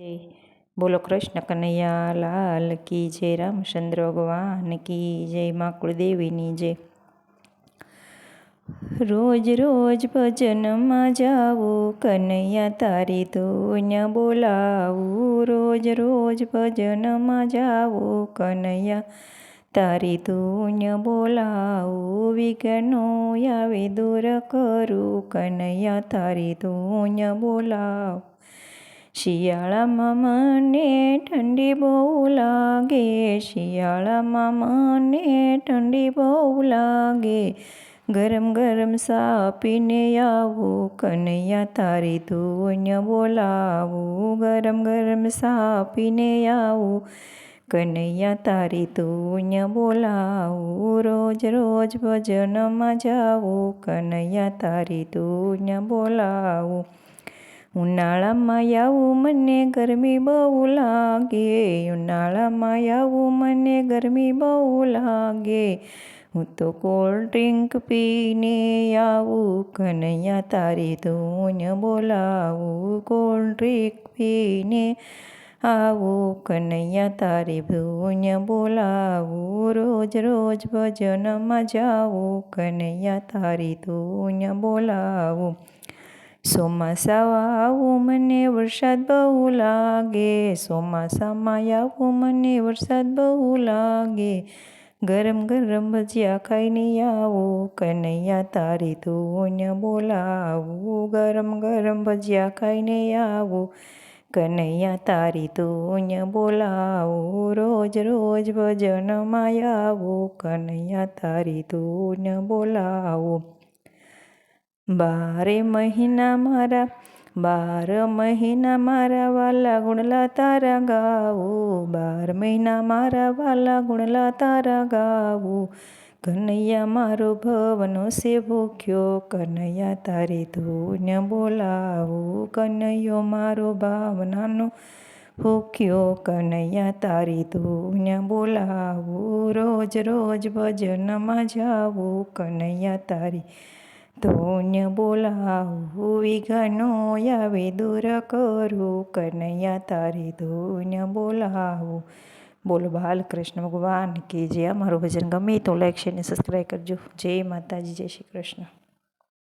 જય બોલો કૃષ્ણ કનૈયા લાલ કી જય, રામચંદ્ર ભગવાન કી જય, મા કુળદેવીની જય. રોજ રોજ ભજનમાં જાવું, કનૈયા તારી ધૂન બોલાવું. રોજ રોજ ભજનમાં જાવું, કનૈયા તારી ધૂન બોલાવું. વિઘ્નો આવે દૂર કરું, કનૈયા તારી ધૂન બોલાવું. શિયાળામાં મને ઠંડી બહુ લાગે, શિયાળામાં મને ઠંડી બહુ લાગે. ગરમ ગરમ સા પીને આવું, કનૈયા તારી ધૂન બોલાવું. ગરમ ગરમ સા પીને આવું, કનૈયા તારી ધૂન બોલાવું. રોજ રોજ ભજનમાં જાવું, કનૈયા તારી ધૂન બોલાવું. ઉનાળામાં આવું મને ગરમી બહુ લાગે, ઉનાળામાં આવું મને ગરમી બહુ લાગે. હું તો કોલ્ડ ડ્રિંક પીને આવું, કનૈયા તારી ધૂન બોલાવું. કોલ્ડ ડ્રિંક પીને આવું, કનૈયા તારી ધૂન બોલાવું. રોજ રોજ ભજનમાં જાવું, કનૈયા તારી ધૂન બોલાવું. ચોમાસામાં આવું મને વરસાદ બહુ લાગે, ચોમાસામાં આવું મને વરસાદ બહુ લાગે. ગરમ ગરમ ભજીયા ખાઈને આવું, કનૈયા તારી ધૂન બોલાવું. ગરમ ગરમ ભજીયા ખાઈને આવું, કનૈયા તારી ધૂન બોલાવું. રોજ રોજ ભજનમાં આવું, કનૈયા તારી ધૂન બોલાવું. 12 મહિના મારા, 12 મહિના મારા વાલા ગુણલા તારા ગાવું. 12 મહિના મારા વાલા ગુણલા તારા ગાવું. કનૈયા મારો ભવનો છે ભૂખ્યો, કનૈયા તારી ધૂન બોલાવું. કનૈયો મારો ભાવનાનો ભૂખ્યો, કનૈયા તારી ધૂન બોલાવું. રોજ રોજ ભજનમાં જાવું, કનૈયા તારી ધૂન બોલાવું. વિઘ્નો આવે દૂર કરું, કનૈયા તારી ધૂન બોલાવું. બોલો બાલકૃષ્ણ ભગવાન કી જય. અમારું ભજન ગમે તો લાઈક શેર ને સબસ્ક્રાઈબ કરજો. જય માતાજી, જય શ્રી કૃષ્ણ.